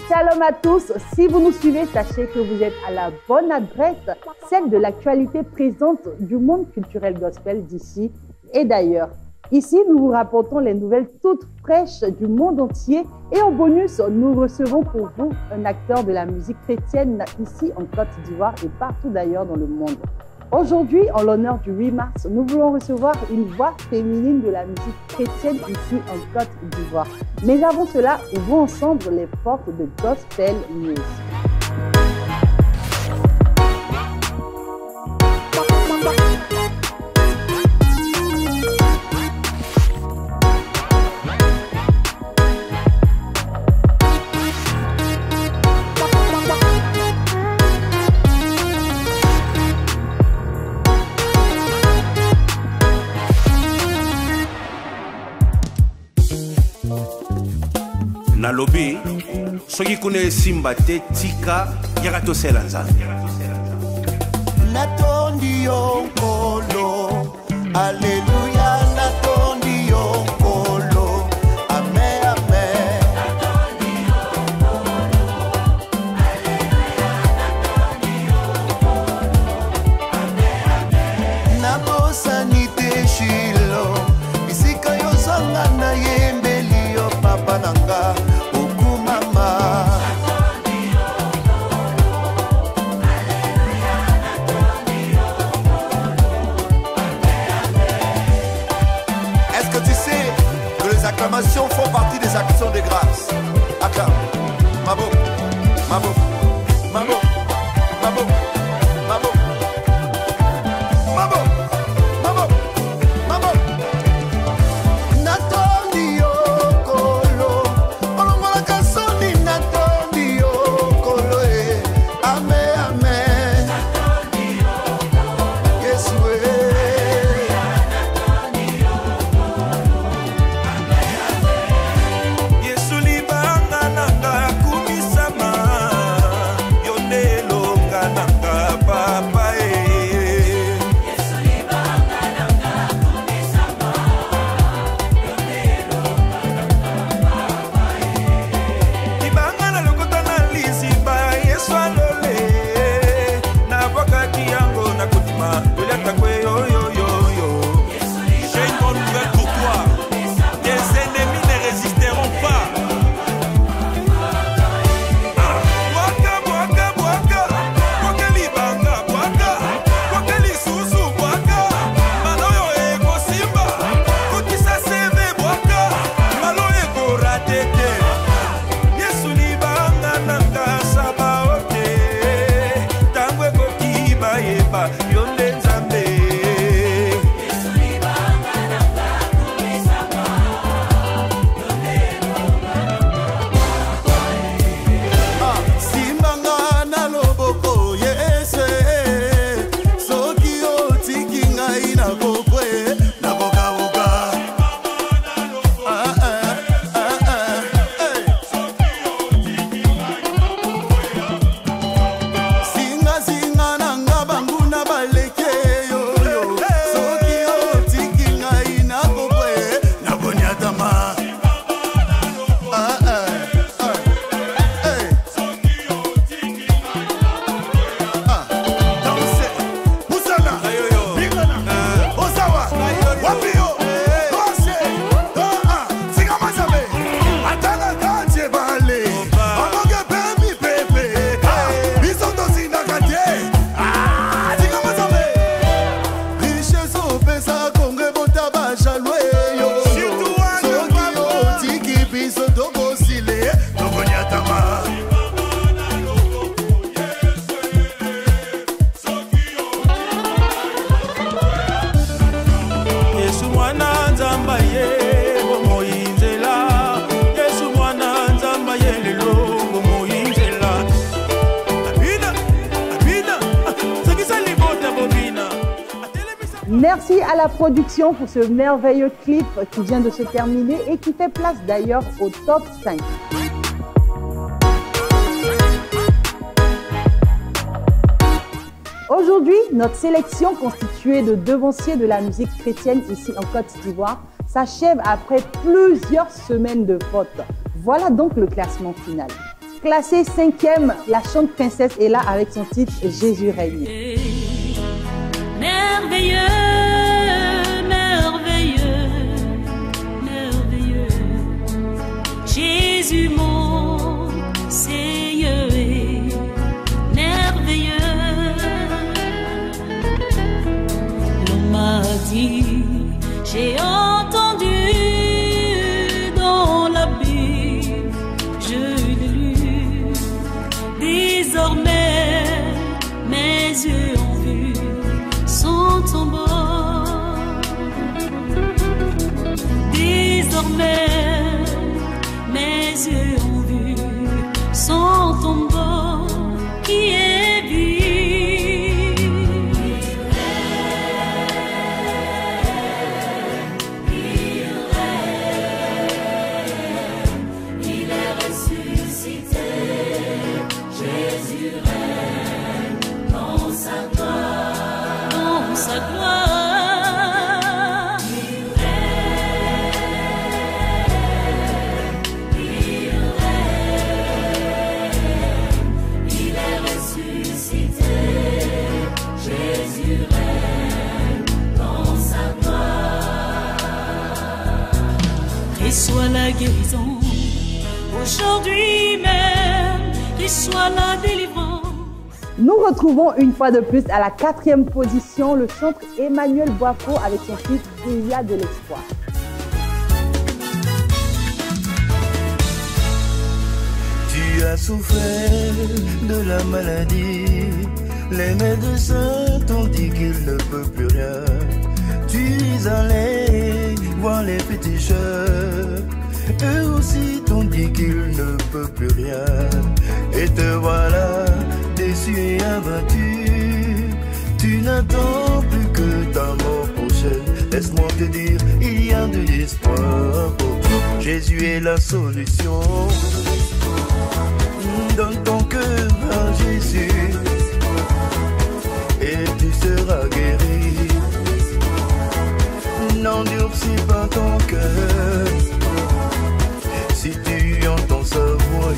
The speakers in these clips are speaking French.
Shalom à tous, si vous nous suivez, sachez que vous êtes à la bonne adresse, celle de l'actualité présente du monde culturel gospel d'ici et d'ailleurs. Ici, nous vous rapportons les nouvelles toutes fraîches du monde entier et en bonus, nous recevons pour vous un acteur de la musique chrétienne ici en Côte d'Ivoire et partout d'ailleurs dans le monde. Aujourd'hui, en l'honneur du 8 mars, nous voulons recevoir une voix féminine de la musique chrétienne ici en Côte d'Ivoire. Mais avant cela, ouvrons ensemble les portes de Gospel News. Nalobi, soki kune simba te tika yaka tosela nzambe. Natondi yonkolo, Alléluia, natondi yonkolo, Amen, Amen. Natondi yonkolo, Alléluia, natondi yonkolo, Amen, Amen. Nabosani te shilo, isika yozanga na yembeli yo papa nanga. Les acclamations font partie des actions de grâce. Acclame. Mabo, mabo, mabo, mabo, mabo, mabo, mabo, mabo. Natondi yokolo, olongola kasoni natondi yokolo. Amen, amen. Natondi yokolo. Yesu. Merci à la production pour ce merveilleux clip qui vient de se terminer et qui fait place d'ailleurs au top 5. Aujourd'hui, notre sélection constituée de devanciers de la musique chrétienne ici en Côte d'Ivoire s'achève après plusieurs semaines de vote. Voilà donc le classement final. Classée 5e, la chante princesse est là avec son titre Jésus règne. Merveilleux, merveilleux, merveilleux, Jésus mon Seigneur est merveilleux. L'on m'a dit, j'ai entendu dans la Bible, je l'ai lu, désormais mes yeux ont vu son tombeau. Désormais mes yeux ont vu son tombeau qui est vide. Il est ressuscité, Jésus règne dans sa gloire, dans sa gloire. Il est ressuscité, Jésus règne dans sa gloire. Et soit la guérison aujourd'hui même, qu'il soit la délivrance. Nous retrouvons une fois de plus à la 4e position le chanteur Emmanuel Boifo avec son titre Il y a de l'espoir. Tu as souffert de la maladie, les médecins t'ont dit qu'il ne peut plus rien. Tu es allé voir les féticheurs, eux aussi t'ont dit qu'ils ne peuvent plus rien. Et te voilà déçu et abattu, tu n'attends plus que ta mort prochaine. Laisse-moi te dire, il y a de l'espoir pour toi. Jésus est la solution. Donne ton cœur à Jésus et tu seras guéri. N'endurcis pas ton cœur si tu entends sa voix.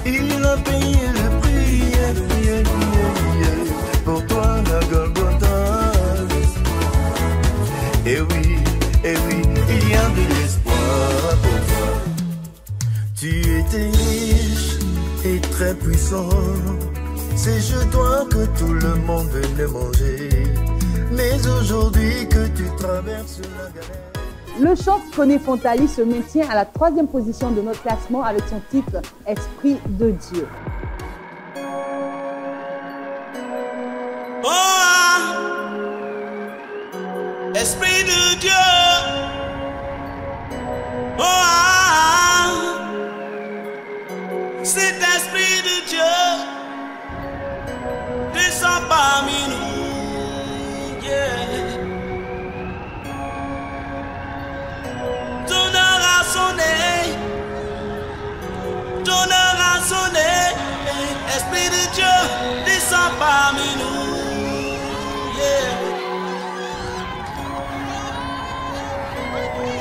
Il a payé le prix pour toi la Golgotha. Et oui, il y a de l'espoir pour toi. Tu étais riche et très puissant, c'est chez toi que tout le monde venait manger. Mais aujourd'hui que tu traverses la galère. Le chanteur Koné Fontali se maintient à la 3e position de notre classement avec son titre Esprit de Dieu. Oh, Esprit de Dieu. Oh, cet Esprit de Dieu descend parmi nous. Yeah. Ton heure a sonné, ton heure a sonné. Esprit de Dieu descend parmi nous. Yeah.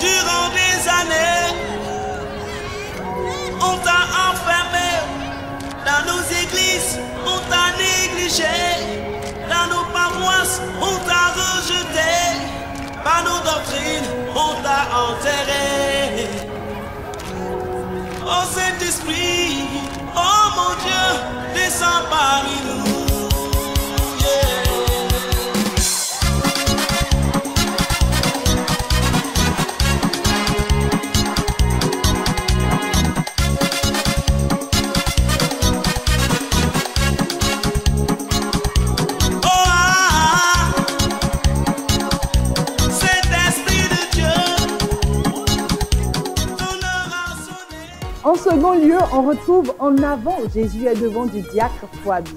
Durant des années, on t'a enfermé dans nos églises, on t'a négligé. Dans nos paroisses, on t'a rejeté. Par nos doctrines, on t'a enterré. Oh Saint-Esprit, oh mon Dieu, descends parmi nous. En second lieu, on retrouve En avant, Jésus est devant du diacre Fouabi.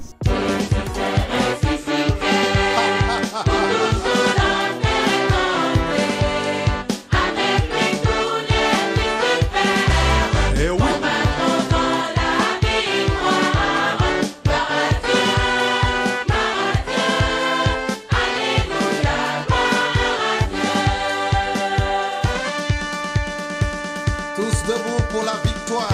Tous debout pour la victoire.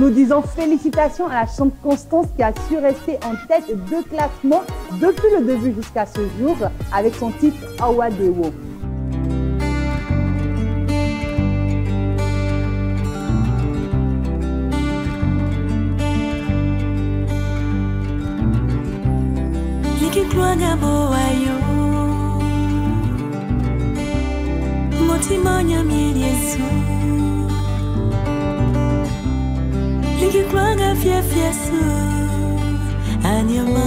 Nous disons félicitations à la chante Constance qui a su rester en tête de classement depuis le début jusqu'à ce jour avec son titre Awadewo. Motimanya mieliesu Liki kwanga fiesu Anyama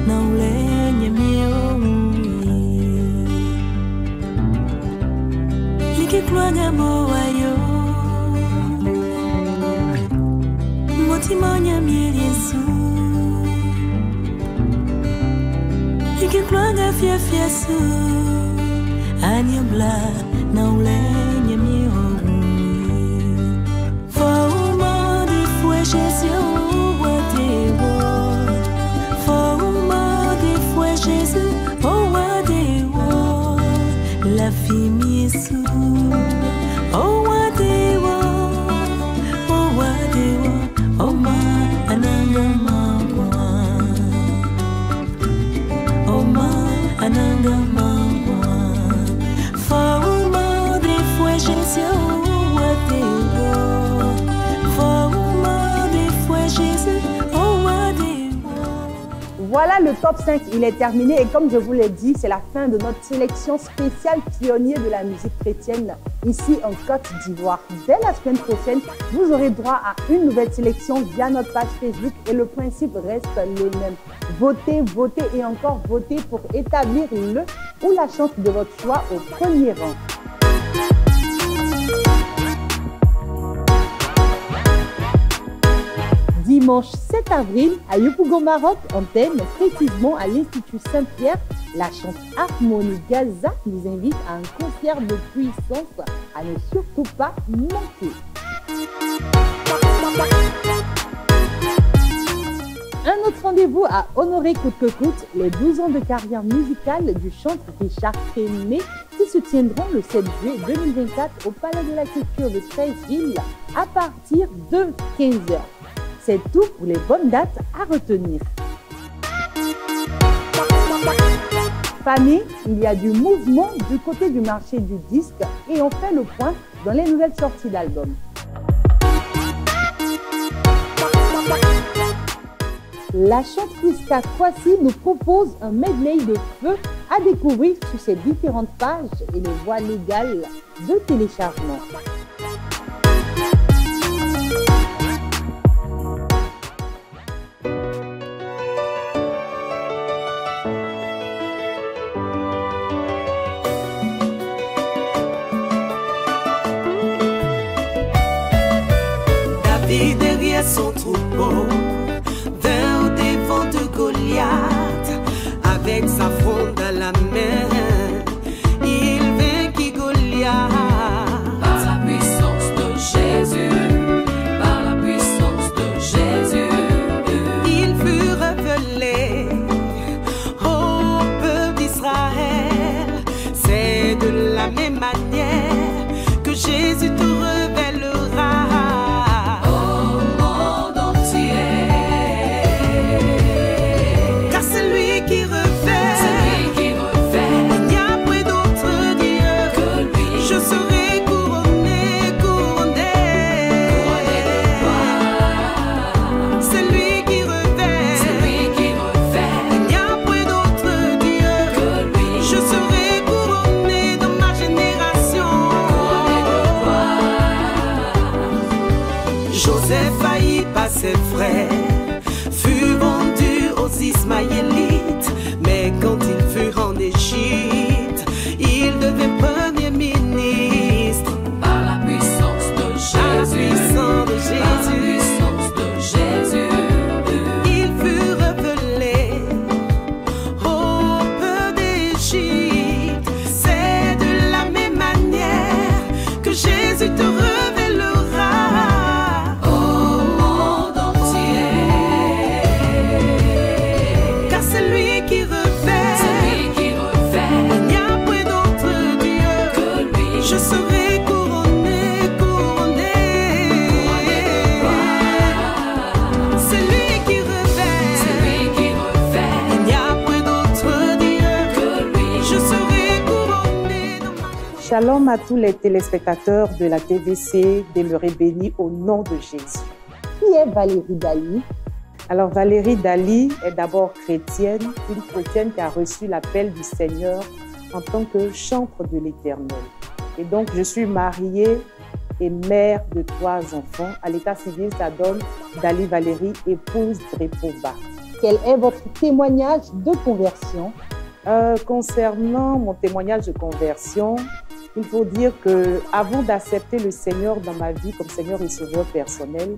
na ulenye miyo Liki kwanga moayo Motimanya mieliesu Liki kwanga fiesu Anyama na ulenye mihogo Foruma de foi Jésus Wadewo Foruma de foi Jésus Oh Wadewo La fille Yesu Oh Wadewo Oh Wadewo Oh ma ananga mangwa Oh ma ananga mangwa Foruma de foi Jésus Wadewo Foruma de foi Jésus Wadewo. Voilà, le top 5, il est terminé et comme je vous l'ai dit, c'est la fin de notre sélection spéciale pionnier de la musique chrétienne ici en Côte d'Ivoire. Dès la semaine prochaine, vous aurez droit à une nouvelle sélection via notre page Facebook et le principe reste le même. Votez, votez et encore votez pour établir le ou la chance de votre choix au premier rang. Dimanche 7 avril, à Yopougon, Maroc, antenne, précisément à l'Institut Saint-Pierre, la chante Harmonie Gaza nous invite à un concert de puissance à ne surtout pas manquer. Un autre rendez-vous à honorer coûte que coûte, les 12 ans de carrière musicale du chanteur Richard Crémier qui se tiendront le 7 juillet 2024 au Palais de la Culture de Treichville à partir de 15h. C'est tout pour les bonnes dates à retenir. Famille, il y a du mouvement du côté du marché du disque et on fait le point dans les nouvelles sorties d'albums. La chanteuse Kwasi nous propose un medley de feu à découvrir sur ses différentes pages et les voies légales de téléchargement. David derrière son troupeau vint au devant de Goliath avec sa fronde à la main. Il vainquit Goliath Par la puissance de Jésus, par la puissance de Jésus, il fut révélé au peuple d'Israël. C'est de la même manière que Jésus te révélera. Ses frères fut vendu aux Ismaélites, mais quand il fut en Égypte, il devint premier ministre. par la puissance de Jésus, Par la puissance de Jésus, il fut révélé au peuple d'Égypte. C'est de la même manière que Jésus te révélera. je serai couronné, couronné. Shalom à tous les téléspectateurs de la TVC, demeurez bénis au nom de Jésus. Qui est Valérie Dali? Alors Valérie Dali est d'abord chrétienne, une chrétienne qui a reçu l'appel du Seigneur en tant que chantre de l'Éternel. Et donc je suis mariée et mère de 3 enfants. À l'état civil, ça donne Dali Valérie, épouse Drepoba. Quel est votre témoignage de conversion? Concernant mon témoignage de conversion, il faut dire que avant d'accepter le Seigneur dans ma vie comme Seigneur et Sauveur personnel,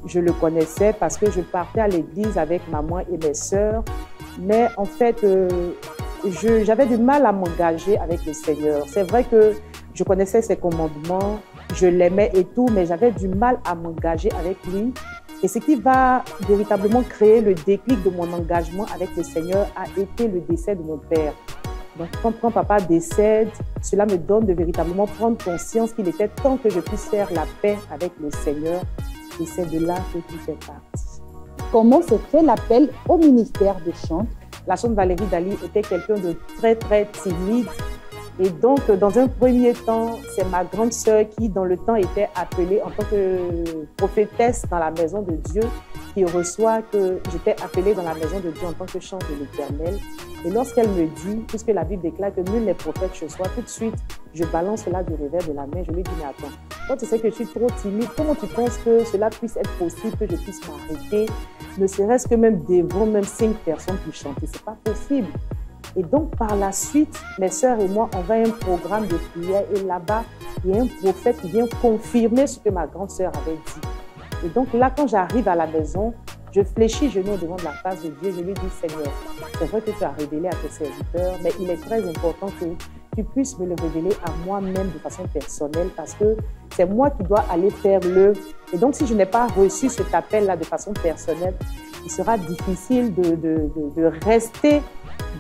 je le connaissais parce que je partais à l'église avec maman et mes sœurs. Mais en fait, j'avais du mal à m'engager avec le Seigneur. C'est vrai que je connaissais ses commandements, je l'aimais et tout, mais j'avais du mal à m'engager avec lui. Et ce qui va véritablement créer le déclic de mon engagement avec le Seigneur a été le décès de mon père. Donc quand papa décède, cela me donne de véritablement prendre conscience qu'il était temps que je puisse faire la paix avec le Seigneur. Et c'est de là que tout est parti. Comment s'est fait l'appel au ministère de chant? La chante Valérie Dali était quelqu'un de très timide. Et donc, dans un premier temps, c'est ma grande sœur qui, dans le temps, était appelée en tant que prophétesse dans la maison de Dieu, qui reçoit que j'étais appelée dans la maison de Dieu en tant que chant de l'Éternel. Et lorsqu'elle me dit, puisque la Bible déclare que nul n'est prophète chez soi, tout de suite, je balance cela du revers de la main. Je lui dis, mais attends, toi tu sais que je suis trop timide, comment tu penses que cela puisse être possible, que je puisse m'arrêter, ne serait-ce que même devant même 5 personnes pour chanter, c'est pas possible. Et donc, par la suite, mes sœurs et moi, on va à un programme de prière et là-bas, il y a un prophète qui vient confirmer ce que ma grande sœur avait dit. Et donc là, quand j'arrive à la maison, je fléchis genoux devant la face de Dieu. Je lui dis, Seigneur, c'est vrai que tu as révélé à tes serviteurs, mais il est très important que tu puisses me le révéler à moi-même de façon personnelle parce que c'est moi qui dois aller faire l'œuvre. Et donc, si je n'ai pas reçu cet appel-là de façon personnelle, il sera difficile de rester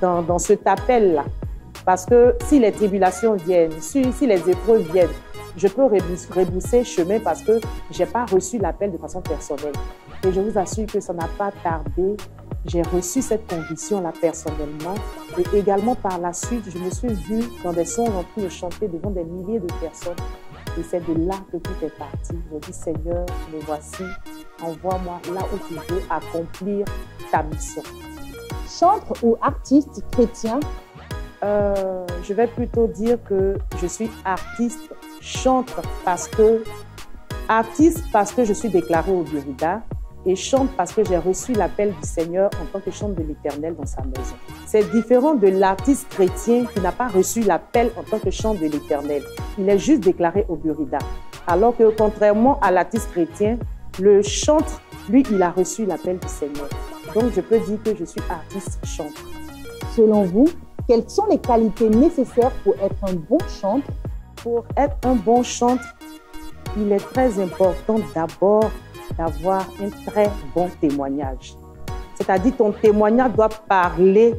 dans cet appel-là. Parce que si les tribulations viennent, si les épreuves viennent, je peux rebrousser chemin parce que je n'ai pas reçu l'appel de façon personnelle. Et je vous assure que ça n'a pas tardé. J'ai reçu cette conviction-là personnellement. Et également par la suite, je me suis vue dans des sons en train de chanter devant des milliers de personnes. Et c'est de là que tout est parti. Je dis, Seigneur, me voici, envoie-moi là où tu veux accomplir ta mission. Chantre ou artiste chrétien? Je vais plutôt dire que je suis artiste, chantre parce que je suis déclarée au Burida et chante parce que j'ai reçu l'appel du Seigneur en tant que chante de l'Éternel dans sa maison. C'est différent de l'artiste chrétien qui n'a pas reçu l'appel en tant que chante de l'Éternel. Il est juste déclaré au Burida. Alors que contrairement à l'artiste chrétien, le chantre, lui, il a reçu l'appel du Seigneur. Donc, je peux dire que je suis artiste chantre. Selon vous, quelles sont les qualités nécessaires pour être un bon chantre? Pour être un bon chantre, il est très important d'abord d'avoir un très bon témoignage. C'est-à-dire ton témoignage doit parler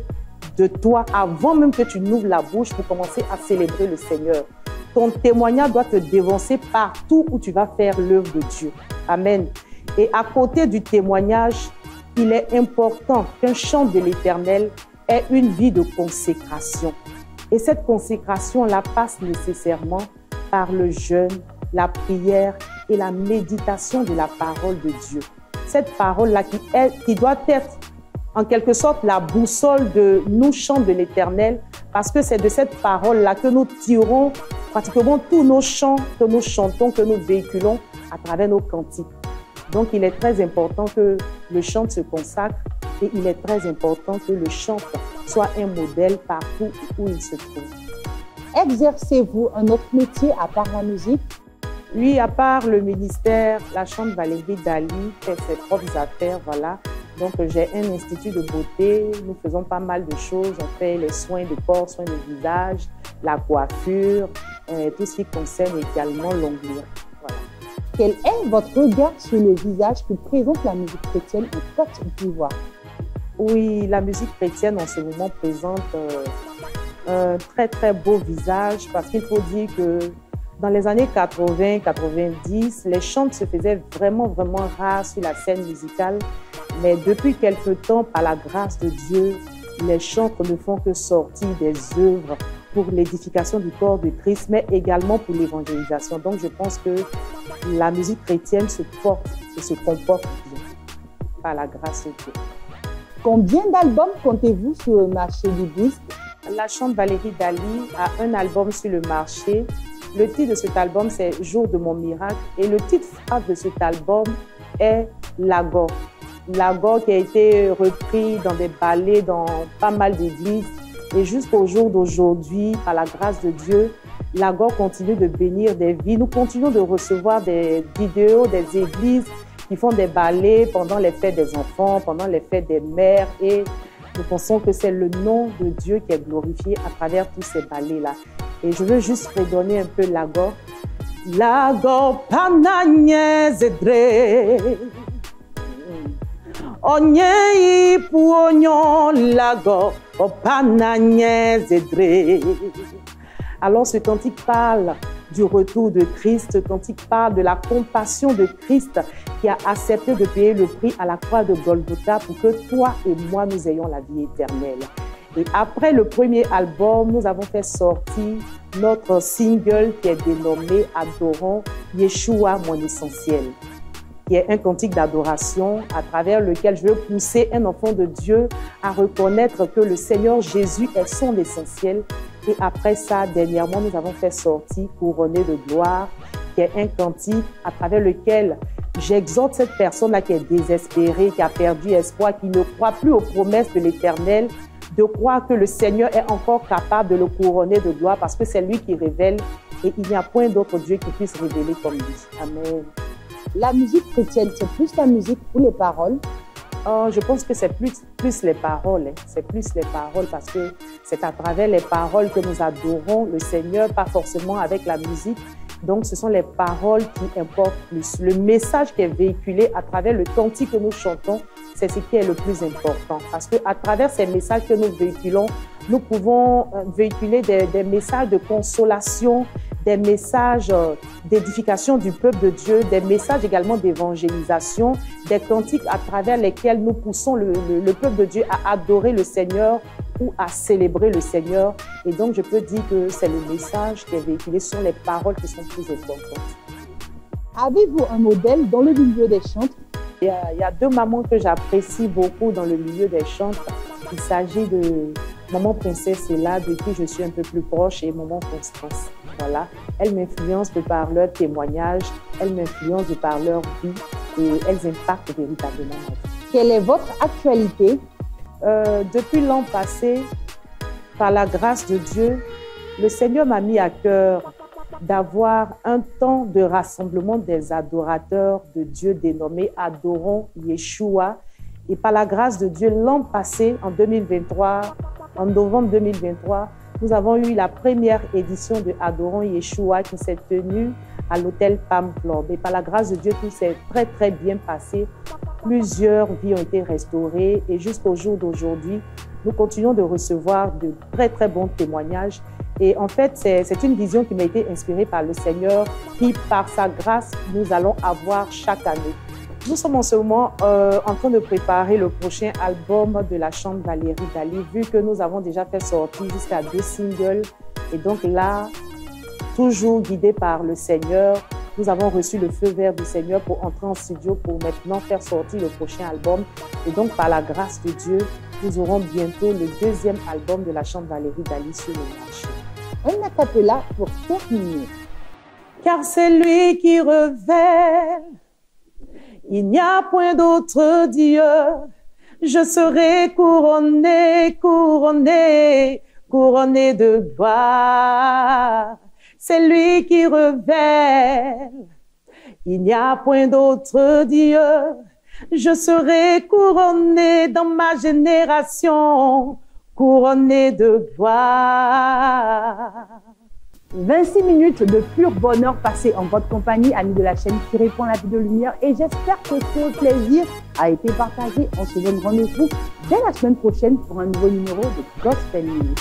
de toi avant même que tu n'ouvres la bouche pour commencer à célébrer le Seigneur. Ton témoignage doit te dévancer partout où tu vas faire l'œuvre de Dieu. Amen. Et à côté du témoignage, il est important qu'un chant de l'Éternel ait une vie de consécration. Et cette consécration-là passe nécessairement par le jeûne, la prière et la méditation de la parole de Dieu. Cette parole-là qui doit être en quelque sorte la boussole de nos chants de l'Éternel, parce que c'est de cette parole-là que nous tirons pratiquement tous nos chants que nous chantons, que nous véhiculons à travers nos cantiques. Donc, il est très important que le chant se consacre et il est très important que le chant soit un modèle partout où il se trouve. Exercez-vous un autre métier à part la musique? Oui, à part le ministère, la chante Valérie Dali fait ses propres affaires, voilà. Donc, j'ai un institut de beauté, nous faisons pas mal de choses, on fait les soins de corps, soins de visage, la coiffure, tout ce qui concerne également l'onglerie. Voilà. Quel est votre regard sur le visage que présente la musique chrétienne en Côte d'Ivoire? Oui, la musique chrétienne en ce moment présente un très beau visage parce qu'il faut dire que dans les années 80-90, les chants se faisaient vraiment rares sur la scène musicale. Mais depuis quelque temps, par la grâce de Dieu, les chantres ne font que sortir des œuvres pour l'édification du corps de Christ, mais également pour l'évangélisation. Donc, je pense que la musique chrétienne se porte et se comporte bien, par la grâce de Dieu. Combien d'albums comptez-vous sur le marché du disque? La chante Valérie Dali a un album sur le marché. Le titre de cet album, c'est Jour de mon miracle. Et le titre phare de cet album est Lago. Lago qui a été repris dans des ballets, dans pas mal d'églises. Et jusqu'au jour d'aujourd'hui, par la grâce de Dieu, Lago continue de bénir des vies. Nous continuons de recevoir des vidéos des églises qui font des ballets pendant les fêtes des enfants, pendant les fêtes des mères. Et nous pensons que c'est le nom de Dieu qui est glorifié à travers tous ces ballets-là. Et je veux juste redonner un peu Lago. Lago pananye zedre. Onye ipuonyon lago pananye zedre. Alors ce cantique parle du retour de Christ, ce cantique parle de la compassion de Christ qui a accepté de payer le prix à la croix de Golgotha pour que toi et moi nous ayons la vie éternelle. Et après le premier album, nous avons fait sortir notre single qui est dénommé Adorons Yeshua, mon essentiel, qui est un cantique d'adoration à travers lequel je veux pousser un enfant de Dieu à reconnaître que le Seigneur Jésus est son essentiel. Et après ça, dernièrement, nous avons fait sortir Couronné de gloire, qui est un cantique à travers lequel j'exhorte cette personne-là qui est désespérée, qui a perdu espoir, qui ne croit plus aux promesses de l'Éternel, de croire que le Seigneur est encore capable de le couronner de gloire parce que c'est lui qui révèle et il n'y a point d'autre Dieu qui puisse révéler comme lui. Amen. La musique chrétienne, c'est plus la musique ou les paroles? Je pense que c'est plus les paroles. Hein. C'est plus les paroles parce que c'est à travers les paroles que nous adorons le Seigneur, pas forcément avec la musique. Donc, ce sont les paroles qui importent plus. Le message qui est véhiculé à travers le cantique que nous chantons, c'est ce qui est le plus important. Parce qu'à travers ces messages que nous véhiculons, nous pouvons véhiculer des messages de consolation, des messages d'édification du peuple de Dieu, des messages également d'évangélisation, des cantiques à travers lesquels nous poussons le peuple de Dieu à adorer le Seigneur ou à célébrer le Seigneur. Et donc, je peux dire que c'est le message qui est véhiculé, ce sont les paroles qui sont plus importantes. Avez-vous un modèle dans le milieu des chantres? Il y a deux mamans que j'apprécie beaucoup dans le milieu des chantres. Il s'agit de Maman Princesse Ella, de qui je suis un peu plus proche, et Maman Constance. Voilà. Elles m'influencent de par leur témoignage, elles m'influencent de par leur vie et elles impactent véritablement ma vie. Quelle est votre actualité? Depuis l'an passé, par la grâce de Dieu, le Seigneur m'a mis à cœur d'avoir un temps de rassemblement des adorateurs de Dieu dénommé Adorons Yeshua. Et par la grâce de Dieu, l'an passé, en 2023, en novembre 2023, nous avons eu la première édition de Adorons Yeshua qui s'est tenue à l'hôtel Palm Club. Et par la grâce de Dieu, tout s'est très, très bien passé. Plusieurs vies ont été restaurées et jusqu'au jour d'aujourd'hui, nous continuons de recevoir de très, très bons témoignages. Et en fait, c'est une vision qui m'a été inspirée par le Seigneur qui, par sa grâce, nous allons avoir chaque année. Nous sommes en ce moment en train de préparer le prochain album de la chante Valérie Dali, vu que nous avons déjà fait sortir jusqu'à 2 singles. Et donc là, toujours guidés par le Seigneur, nous avons reçu le feu vert du Seigneur pour entrer en studio pour maintenant faire sortir le prochain album. Et donc, par la grâce de Dieu, nous aurons bientôt le 2e album de la chante Valérie Dali sur le marché. Un acapella pour terminer. Car c'est lui qui révèle, il n'y a point d'autre Dieu. Je serai couronné, couronné, couronné de gloire. C'est lui qui révèle, il n'y a point d'autre Dieu. Je serai couronné dans ma génération, couronné de gloire. 26 minutes de pur bonheur passé en votre compagnie, amis de la chaîne qui répond à la vie de lumière. Et j'espère que ce plaisir a été partagé. On se donne rendez-vous dès la semaine prochaine pour un nouveau numéro de Gospel News.